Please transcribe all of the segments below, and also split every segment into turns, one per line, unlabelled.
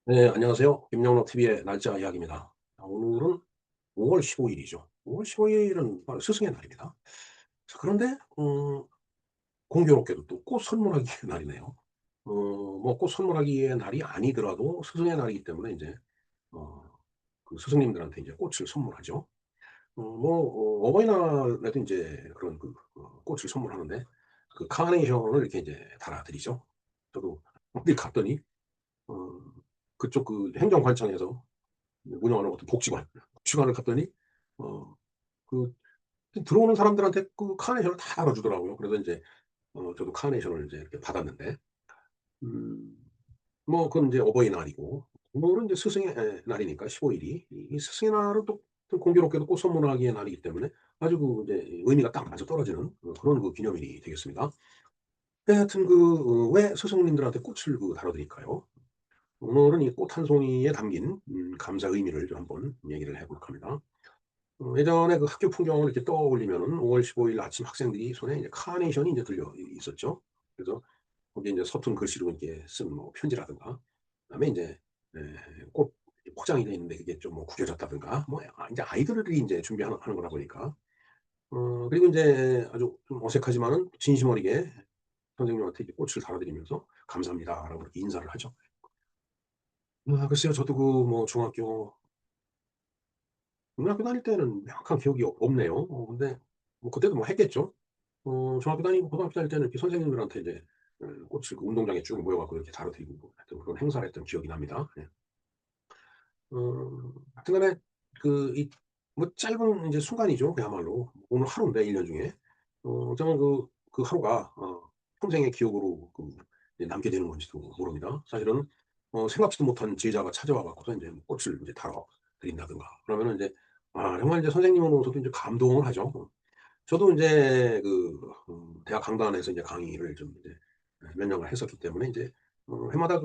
네, 안녕하세요. 김영록 TV의 날짜 이야기입니다. 오늘은 5월 15일이죠. 5월 15일은 바로 스승의 날입니다. 자, 그런데 공교롭게도 또 꽃 선물하기의 날이네요. 뭐 꽃 선물하기의 날이 아니더라도 스승의 날이기 때문에 이제 어, 그 스승님들한테 이제 꽃을 선물하죠. 어버이날에도 이제 그런 꽃을 선물하는데 그 카네이션을 이렇게 이제 달아드리죠. 저도 어디 갔더니 어, 그쪽 그 행정관청에서 운영하는 어떤 복지관을 갔더니 어 그 들어오는 사람들한테 그 카네이션을 다 나눠 주더라고요. 그래서 인제 저도 카네이션을 이제 이렇게 받았는데 음 뭐 그건 인제 어버이날이고 오늘은 이제 스승의 날이니까 15 일이 이 스승의 날은 또 공교롭게도 꽃 선물하기의 날이기 때문에 아주 이제 의미가 딱 맞아떨어지는 그런 기념일이 되겠습니다. 네, 하여튼 왜 스승님들한테 꽃을 다뤄 드릴까요? 오늘은 이 꽃 한 송이에 담긴 감사 의미를 좀 한번 얘기를 해 볼까 합니다. 예전에 그 학교 풍경을 이렇게 떠올리면은 5월 15일 아침 학생들이 손에 이제 카네이션이 이제 들려 있었죠. 그래서 거기에 이제 서툰 글씨로 이렇게 쓴 뭐 편지라든가 그다음에 인제 꽃 포장이 돼 있는데 그게 좀 뭐 구겨졌다든가 뭐 인제 아이들이 인제 준비하는 하는 거다 보니까 그리고 인제 아주 좀 어색하지만은 진심 어리게 선생님한테 이제 꽃을 달아 드리면서 "감사합니다."라고 이렇게 인사를 하죠. 글쎄요. 저도 중학교 다닐 때는 명확한 기억이 없네요. 근데 뭐 그때도 뭐 했겠죠. 중학교 다니고 고등학교 다닐 때는 이렇게 선생님들한테 이제 꽃을 그 운동장에 쭉 모여 갖고 이렇게 다려 드리고 뭐 하여튼 그런 행사를 했던 기억이 납니다. 예. 하여튼 간에 이 뭐 짧은 인제 순간이죠 그야말로. 오늘 하루인데 1년 중에. 저는 그 하루가 평생의 기억으로 이제 남게 되는 건지도 모릅니다. 사실은 생각지도 못한 제자가 찾아와 갖고서 인제 뭐 꽃을 인제 달아 드린다든가 그러면은 인제 정말 이제 선생님으로서도 인제 감동을 하죠. 저도 인제 대학 강단에서 인제 강의를 좀 이제 몇 년간 했었기 때문에 인제 해마다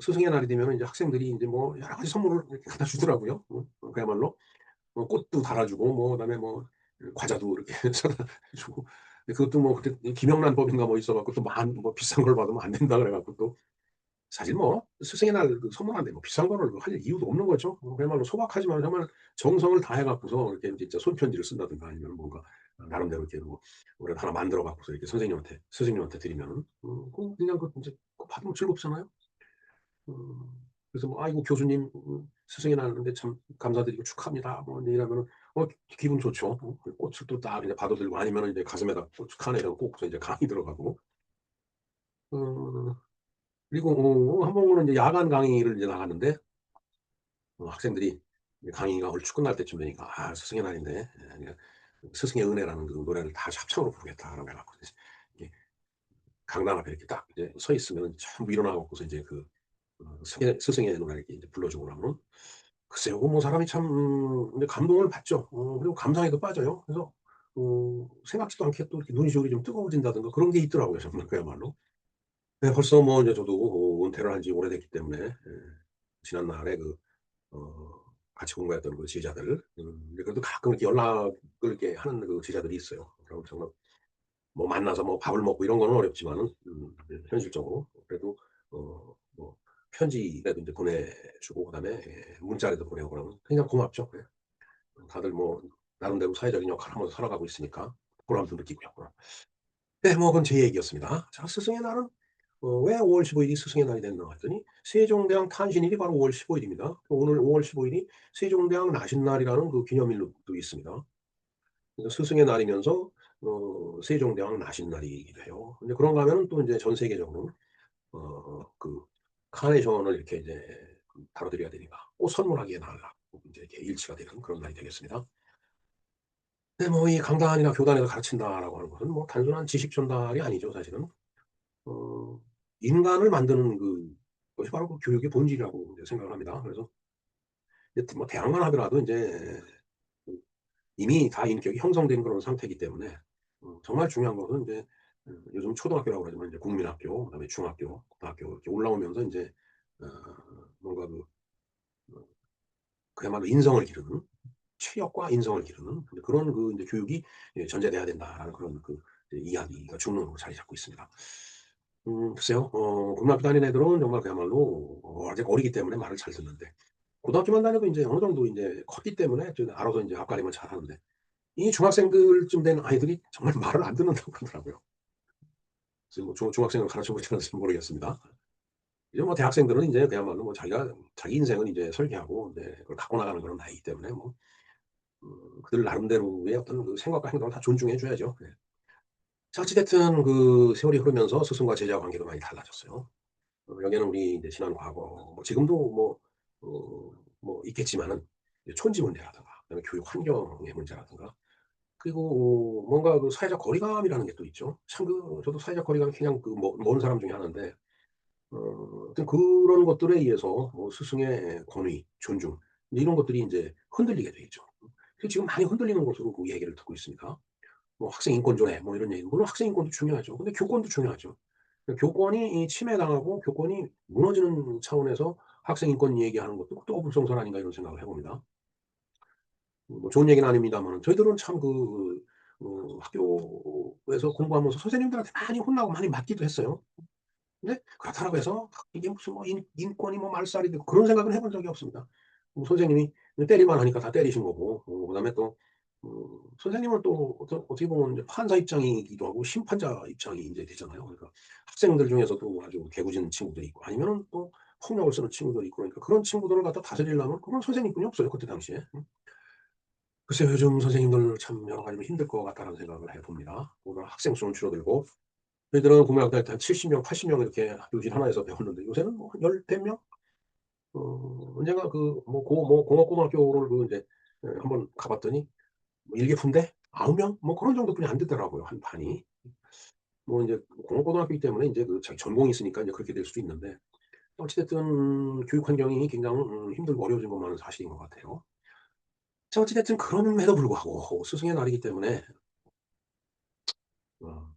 스승의 날이 되면은 이제 학생들이 인제 뭐 여러 가지 선물을 이렇게 갖다 주더라고요. 그야말로 꽃도 달아 주고 뭐 그다음에 뭐 과자도 이렇게 사다 주고. 그것도 뭐 그때 이 김영란법인가 뭐 있어 갖고 또 뭐 비싼 걸 받으면 안 된다 그래 갖고 또 사실 뭐 스승의 날 선물하는데 뭐 비싼 거를 할 이유도 없는 거죠. 그야말로 소박하지만 정말 정성을 다해 갖고서 이렇게 진짜 손편지를 쓴다든가 아니면 뭔가 나름대로 이렇게 뭐 뭐라도 하나 만들어 갖고서 이렇게 스승님한테 드리면은 그냥 인제 그거 받으면 즐겁잖아요. 그래서 뭐 "아이고 교수님 스승의 날인데 참 감사드리고 축하합니다." 뭐 인제 이러면은 기분 좋죠. 그 꽃을 또 딱 이제 받아들고 아니면은 이제 가슴에다 꽃 카네이션 꽂고서 이제 강의 들어가고. 어 그리고 한 번은 이제 야간 강의를 이제 나갔는데 학생들이 이제 강의가 얼추 끝날 때쯤 되니까 스승의 날인데 그냥 스승의 은혜라는 그 노래를 다 합창으로 부르겠다."라고 해 갖고 이제 이게 강당 앞에 이렇게 딱 이제 서 있으면은 전부 일어나 갖고서 이제 스승의 노래를 이렇게 이제 불러주고 그러면은 글쎄요. 뭐 사람이 참 근데 감동을 받죠. 그리고 감상에도 빠져요. 그래서 생각지도 않게 또 이렇게 눈이 저기 좀 뜨거워진다든가 그런 게 있더라고요 정말 그야말로. 네, 벌써 뭐 인제 저도 은퇴를 한 지 오래됐기 때문에 지난날에 같이 공부했던 그 제자들 근데 그래도 가끔 이렇게 연락을 이렇게 하는 그 제자들이 있어요. 그럼 정말 뭐 만나서 뭐 밥을 먹고 이런 거는 어렵지만은 현실적으로 그래도 뭐 편지라도 인제 보내 주고 그다음에 문자라도 보내고 그러면 그냥 고맙죠. 예. 다들 뭐 나름대로 사회적인 역할을 하면서 살아가고 있으니까 보람도 느끼고요. 네, 뭐 그건 제 얘기였습니다. 자, 스승의 날은 왜 5월 15 일이 스승의 날이 됐나 했더니 세종대왕 탄신일이 바로 5월 15 일입니다. 오늘 5월 15 일이 세종대왕 나신날이라는 그 기념일도 있습니다. 그래서 스승의 날이면서 세종대왕 나신날이기도 해요. 근데 그런가 하면은 또 인제 전 세계적으로 그 카네이션을 이렇게 이제 다뤄 드려야 되니까 꽃 선물하기에 날이라고 인제 이렇게 일치가 되는 그런 날이 되겠습니다. 네, 뭐 이 강단이나 교단에서 가르친다라고 하는 것은 뭐 단순한 지식 전달이 아니죠 사실은. 어 인간을 만드는 것이 바로 그 교육의 본질이라고 이제 생각을 합니다. 그래서 이제 뭐 대학만 하더라도 인제 그 이미 다 인격이 형성된 그런 상태이기 때문에 정말 중요한 것은 인제 요즘 초등학교라고 그러지만 이제 국민학교 그다음에 중학교, 고등학교 이렇게 올라오면서 인제 어 뭔가 그야말로 인성을 기르는 체력과 인성을 기르는 그런 인제 교육이 전제돼야 된다라는 그런 이제 이야기가 중론으로 자리 잡고 있습니다. 글쎄요. 고등학교 다니는 애들은 정말 그야말로 아직 어리기 때문에 말을 잘 듣는데 고등학교만 다녀도 인제 어느 정도 인제 컸기 때문에 좀 알아서 인제 앞가림을 잘하는데 이 중학생들쯤 되는 아이들이 정말 말을 안 듣는다고 그러더라고요. 그래서 뭐 중학생을 가르쳐 보지 않았는지 모르겠습니다. 이제 뭐 대학생들은 인제 그야말로 뭐 자기가 자기 인생을 인제 설계하고 인제 그걸 갖고 나가는 그런 나이이기 때문에 뭐 그들 나름대로의 어떤 그 생각과 행동을 다 존중해 줘야죠. 네. 자 어찌 됐든 그 세월이 흐르면서 스승과 제자 관계도 많이 달라졌어요. 여기에는 우리 이제 지난 과거 뭐 지금도 뭐 있겠지만은 이제 촌지 문제라든가 그다음에 교육 환경의 문제라든가 그리고 뭔가 그 사회적 거리감이라는 게 또 있죠. 참 저도 사회적 거리감이 그냥 그 먼 사람 중에 하나인데 하여튼 그런 것들에 의해서 스승의 권위, 존중 이런 것들이 인제 흔들리게 돼 있죠. 그 지금 많이 흔들리는 것으로 그 얘기를 듣고 있습니다. 뭐 "학생 인권 존애." 뭐 이런 얘기. 물론 학생 인권도 중요하죠. 근데 교권도 중요하죠. 교권이 이 침해당하고 교권이 무너지는 차원에서 학생 인권 얘기하는 것도 그것도 어불성설 아닌가 이런 생각을 해 봅니다. 뭐 좋은 얘기는 아닙니다마는 저희들은 참 학교에서 공부하면서 선생님들한테 많이 혼나고 많이 맞기도 했어요. 근데 그렇다고 해서 이게 무슨 뭐 인권이 뭐 말살이 되고 그런 생각은 해본 적이 없습니다. 뭐 선생님이 때릴만 하니까 다 때리신 거고 그다음에 또 선생님은 또 어떻게 보면 이제 판사 입장이기도 하고 심판자 입장이 인제 되잖아요. 그러니까 학생들 중에서도 아주 개구진 친구들이 있고 아니면은 또 폭력을 쓰는 친구들이 있고 그러니까 그런 친구들을 갖다 다스리려면 그런 선생님뿐이 없어요, 그때 당시에. 글쎄요. 요즘 선생님들 참 여러 가지로 힘들 것 같다는 생각을 해 봅니다. 오늘 학생 수는 줄어들고 저희들은 고등학교 다닐 때 한 70 명, 80명 이렇게 교실 하나에서 배웠는데 요새는 뭐 한 열댓 명? 언젠가 공업고등학교를 인제 한번 가 봤더니 뭐 일개푼대 9 명? 뭐 그런 정도뿐이 안 되더라고요, 한 반이. 뭐 인제 공업고등학교이기 때문에 인제 그 자기 전공이 있으니까 인제 그렇게 될 수도 있는데 어찌 됐든 교육 환경이 굉장히 힘들고 어려워진 것만은 사실인 것 같아요. 자 어찌 됐든 그럼에도 불구하고 스승의 날이기 때문에 어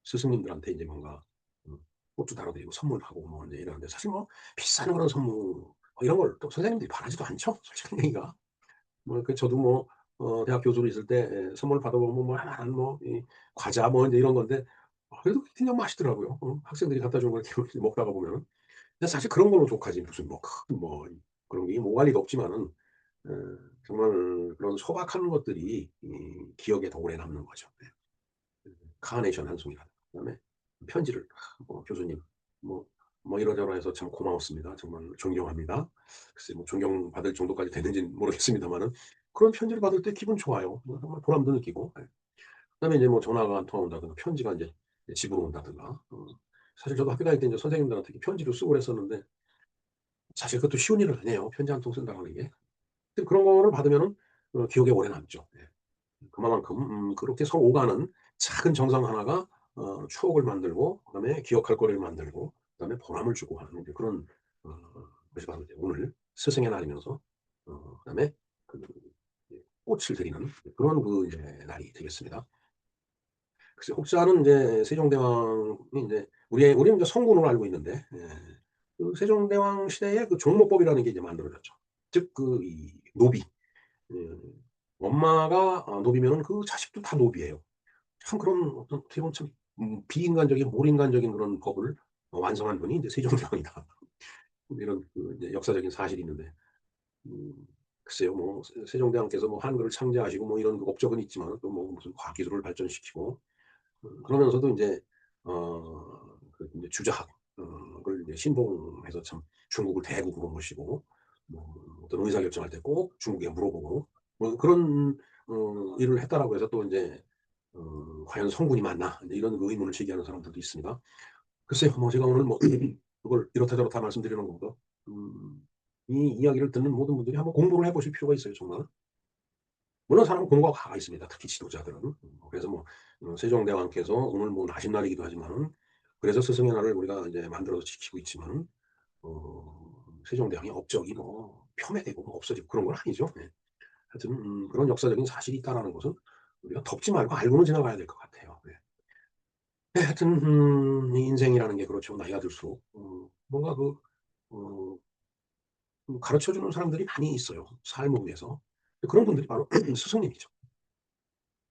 스승님들한테 이제 뭔가 음 꽃도 달아 드리고 선물하고 뭐 인제 이러는데 사실 뭐 비싼 그런 선물 이런 걸 또 선생님들이 바라지도 않죠, 솔직한 얘기가. 뭐 저도 대학 교수로 있을 때 선물 받아보면 뭐 하나는 뭐 이 과자 뭐 인제 이런 건데 그래도 그냥 맛있더라고요. 학생들이 갖다 주는 걸 이렇게 먹다가 보면은. 근데 사실 그런 걸로 족하지 무슨 뭐 큰 그런 게 뭐 관리도 없지만은 어 정말 그런 소박한 것들이 이 기억에 더 오래 남는 거죠. 네. 카네이션 한 송이라든가 그다음에 편지를 "교수님 뭐 이러저러해서 참 고마웠습니다. 정말 존경합니다." 글쎄 뭐 존경받을 정도까지 되는지는 모르겠습니다마는 그런 편지를 받을 때 기분 좋아요. 정말 보람도 느끼고. 예. 그다음에 이제 뭐 전화가 한 통 온다든가 편지가 인제 집으로 온다든가. 사실 저도 학교 다닐 때 인제 선생님들한테 이렇게 편지를 쓰고 그랬었는데 사실 그것도 쉬운 일은 아니에요, 편지 한 통 쓴다라는 게. 근데 그런 거를 받으면은 기억에 오래 남죠. 예. 그만큼 그렇게 서로 오가는 작은 정성 하나가 추억을 만들고 그다음에 기억할 거리를 만들고 그다음에 보람을 주고 하는 이제 그런 어 것이 바로 이제 오늘 스승의 날이면서 그다음에 그 이제 꽃을 드리는 그런 이제 날이 되겠습니다. 글쎄 혹자는 인제 세종대왕이 인제 우리는 인제 성군으로 알고 있는데 그 세종대왕 시대에 그 종모법이라는 게 이제 만들어졌죠. 즉 이 노비. 예. 엄마가 노비면은 그 자식도 다 노비예요. 참 그런 어떤 어떻게 보면 참 비인간적인 몰인간적인 그런 법을 완성한 분이 인제 세종대왕이다. 이런 이제 역사적인 사실이 있는데 음 글쎄요. 뭐 세종대왕께서 뭐 한글을 창제하시고 뭐 이런 그 업적은 있지만은 또 뭐 무슨 과학 기술을 발전시키고 그러면서도 인제 인제 주자학 을 이제 신봉해서 참 중국을 대국으로 모시고 뭐 어떤 의사결정할 때 꼭 중국에 물어보고 뭐 그런 일을 했다라고 해서 또 인제 '과연 성군이 맞나?' 인제 이런 의문을 제기하는 사람들도 있습니다. 글쎄요. 뭐 제가 오늘 뭐 그걸 이렇다 저렇다 말씀드리는 것보다 이 이야기를 듣는 모든 분들이 한번 공부를 해 보실 필요가 있어요 정말. 물론 사람은 공부하고 가가 있습니다. 특히 지도자들은. 그래서 세종대왕께서 오늘 뭐 나신 날이기도 하지만은 그래서 스승의 날을 우리가 이제 만들어서 지키고 있지만은 세종대왕의 업적이 뭐 폄훼되고 뭐 없어지고 그런 건 아니죠. 예. 하여튼 그런 역사적인 사실이 있다라는 것은 우리가 덮지 말고 알고는 지나가야 될 것 같아요. 네. 네 하여튼 이 인생이라는 게 그렇죠. 나이가 들수록 뭔가 어 가르쳐 주는 사람들이 많이 있어요, 삶을 위해서. 그런 분들이 바로 스승님이죠.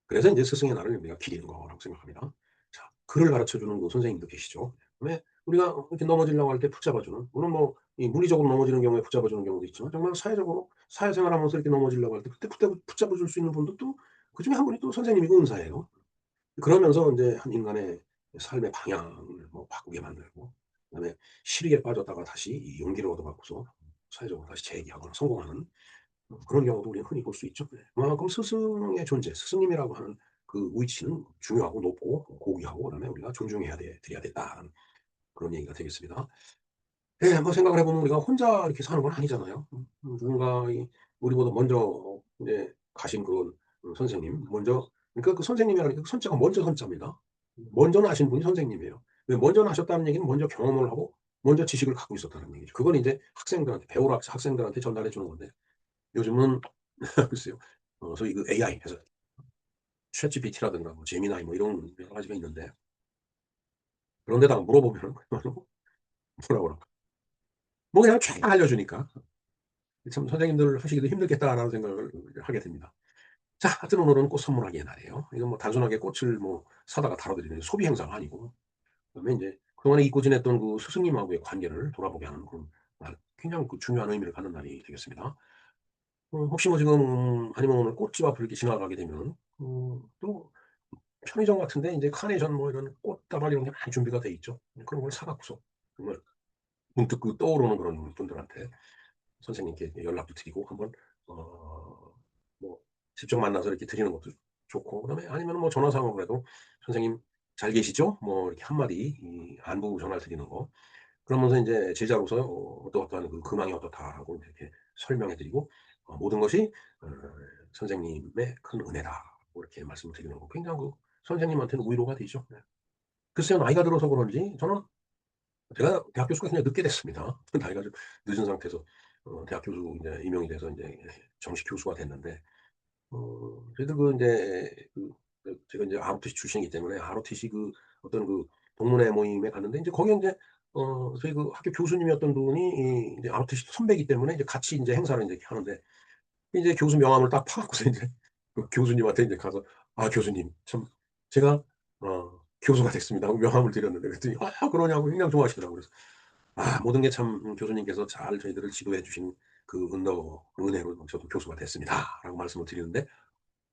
그래서 인제 스승의 날을 우리가 기리는 거라고 생각합니다. 자 글을 가르쳐 주는 그 선생님도 계시죠. 그다음에 우리가 이렇게 넘어지려고 할 때 붙잡아주는, 물론 뭐 이 물리적으로 넘어지는 경우에 붙잡아주는 경우도 있지만 정말 사회적으로 사회생활하면서 이렇게 넘어지려고 할 때 그때 붙잡아 줄 수 있는 분도 또 그중에 한 분이 또 선생님이고 은사예요. 그러면서 인제 한 인간의 삶의 방향을 뭐 바꾸게 만들고, 그다음에 실익에 빠졌다가 다시 이 용기를 얻어갖고서 사회적으로 다시 재기하거나 성공하는 그런 경우도 우리는 흔히 볼 수 있죠. 네. 그만큼 스승의 존재, 스승님이라고 하는 그 위치는 중요하고 높고 고귀하고, 그다음에 우리가 존중해야 드려야 된다는 그런 얘기가 되겠습니다. 예. 뭐 생각을 해 보면 우리가 혼자 이렇게 사는 건 아니잖아요. 누군가 우리보다 먼저 이제 가신 그런 선생님 먼저, 그러니까 그 선생님이라는 게 그 선자가 먼저 선자입니다. 먼저 나신 분이 선생님이에요. 왜 먼저 나셨다는 얘기는 먼저 경험을 하고 먼저 지식을 갖고 있었다는 얘기죠. 그걸 인제 학생들한테 배우라 학생들한테 전달해 주는 건데, 요즘은 글쎄요. 소위 그 AI 해서 챗GPT라든가 뭐 제미나이 뭐 이런 여러 가지가 있는데, 그런 데다가 물어보면은 그야말로 뭐라 그럴까, 뭐 그냥 쫙 알려주니까 참 '선생님들 하시기도 힘들겠다.'라는 생각을 하게 됩니다. 자, 하여튼 오늘은 꽃 선물하기의 날이에요. 이건 뭐 단순하게 꽃을 뭐 사다가 달아 드리는 소비 행사가 아니고, 그다음에 인제 그동안에 잊고 지냈던 그 스승님하고의 관계를 돌아보게 하는 그런 날, 굉장히 그 중요한 의미를 갖는 날이 되겠습니다. 혹시 뭐 지금 아니면 오늘 꽃집 앞을 이렇게 지나가게 되면 또 편의점 같은 데 인제 카네이션 뭐 이런 꽃다발 이런 게 많이 준비가 돼 있죠. 그런 걸 사 갖고서 정말 문득 그 떠오르는 그런 분들한테 선생님께 연락도 드리고 한번 뭐 직접 만나서 이렇게 드리는 것도 좋고, 그다음에 아니면은 뭐 전화상으로 해도 "선생님 잘 계시죠?" 뭐 이렇게 한 마디 안부 전화를 드리는 거. 그러면서 인제 제자로서 어떠어떠한 그 근황이 어떻다라고 이렇게 설명해 드리고, 모든 것이 어 선생님의 큰 은혜다고 이렇게 말씀을 드리는 거, 굉장히 그 선생님한테는 위로가 되죠. 네. 글쎄요, 나이가 들어서 그런지 저는 제가 대학 교수가 굉장히 늦게 됐습니다. 나이가 좀 늦은 상태에서 대학 교수 인제 임용이 돼서 인제 정식 교수가 됐는데, 저희들 그 인제 제가 인제 ROTC 출신이기 때문에 ROTC 그 어떤 그 동문회 모임에 갔는데 인제 거기에 인제 저희 그 학교 교수님이었던 분이 인제 ROTC 선배이기 때문에 이제 같이 인제 행사를 인제 이렇게 하는데, 이제 교수 명함을 딱 파 갖고서 인제 그 교수님한테 인제 가서 "아 교수님 참 제가 교수가 됐습니다." 하고 명함을 드렸는데, 그랬더니 "아 그러냐."고 굉장히 좋아하시더라고요. 그래서 모든 게 참 교수님께서 잘 저희들을 지도해 주신 그 은혜로 저도 교수가 됐습니다라고 말씀을 드리는데,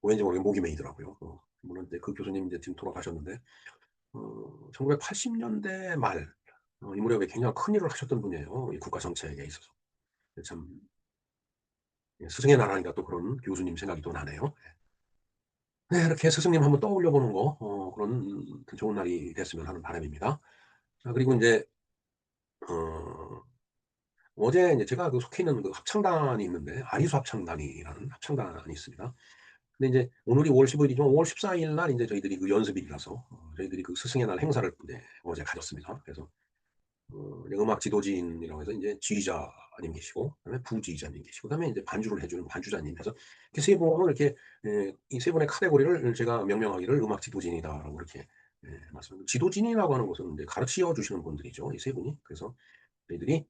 왠지 모르게 목이 메이더라고요. 물론 이제 그 교수님 이제 지금 돌아가셨는데 1980 년대 말 이 무렵에 굉장히 큰 일을 하셨던 분이에요, 이 국가 정책에 있어서. 참 예 스승의 나라니까 또 그런 교수님 생각이 또 나네요. 네, 이렇게 스승님 한번 떠올려 보는 거 그런 좋은 날이 됐으면 하는 바람입니다. 자, 그리고 인제 어 어제 인제 제가 그 속해 있는 그 합창단이 있는데, 아리수 합창단이라는 합창단이 있습니다. 근데 인제 오늘이 5월 15 일이지만 5월 14일 날 인제 저희들이 그 연습일이라서 저희들이 그 스승의 날 행사를 인제 어제 가졌습니다. 그래서 이제 음악 지도진이라고 해서 인제 지휘자님 계시고, 그다음에 부지휘자님 계시고, 그다음에 인제 반주를 해 주는 반주자님 해서 이렇게 세 분을 이렇게 이 세 분의 카테고리를 제가 명명하기를 음악 지도진이다라고 이렇게 말씀을, 지도진이라고 하는 것은 인제 가르치어 주시는 분들이죠, 이 세 분이. 그래서 저희들이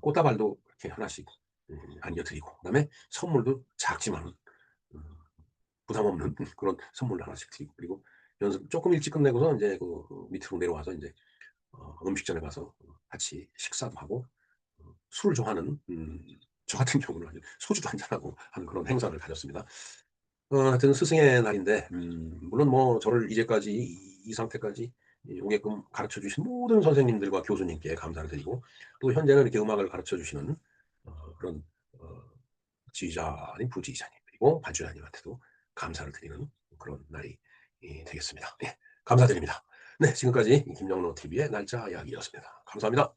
꽃다발도 이렇게 하나씩 안겨 드리고, 그다음에 선물도 작지만은 음 부담 없는 그런 선물을 하나씩 드리고, 그리고 연습 쪼끔 일찍 끝내고서 인제 그 밑으로 내려와서 인제 음식점에 가서 같이 식사도 하고 술을 좋아하는 저 같은 경우는 아주 소주도 한잔하고 하는 그런 행사를 가졌습니다. 하여튼 스승의 날인데 물론 뭐 저를 이제까지 이 상태까지 오게끔 가르쳐 주신 모든 선생님들과 교수님께 감사를 드리고, 또 현재는 이렇게 음악을 가르쳐 주시는 그런 어 지휘자 아닌 부지휘자님 그리고 반주자님한테도 감사를 드리는 그런 날이 되겠습니다. 예. 감사드립니다. 네, 지금까지 김영로 TV의 날짜 이야기였습니다. 감사합니다.